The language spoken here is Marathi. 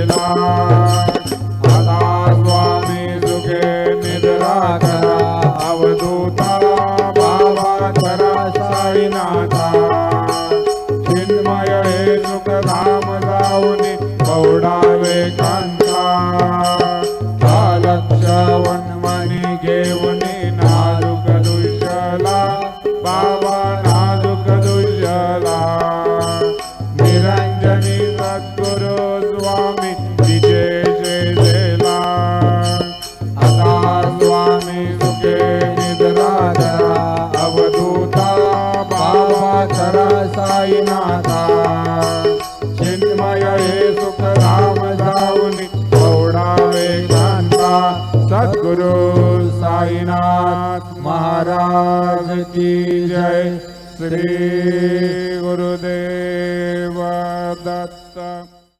झेला आता स्वामी सुखे निद्रा करा अवधूता बाबा करा साईनाथा चिन्मय हे सुखधाम जाऊनी पौडावे कांता लक्ष वनमणी घेऊनी नाजुक दुष्यला बाबा नाजुक दुष्यला निरंजनी सद्गुरु स्वामी विजय झेला आता स्वामी सुखे निद्रा करा अवधूता बाबा करा साईनाथा चिन्मय हे सुखधाम जाऊनी पौडावे कांता सद्गुरु साईनाथ महाराज की जय। श्री गुरुदेव दत्त।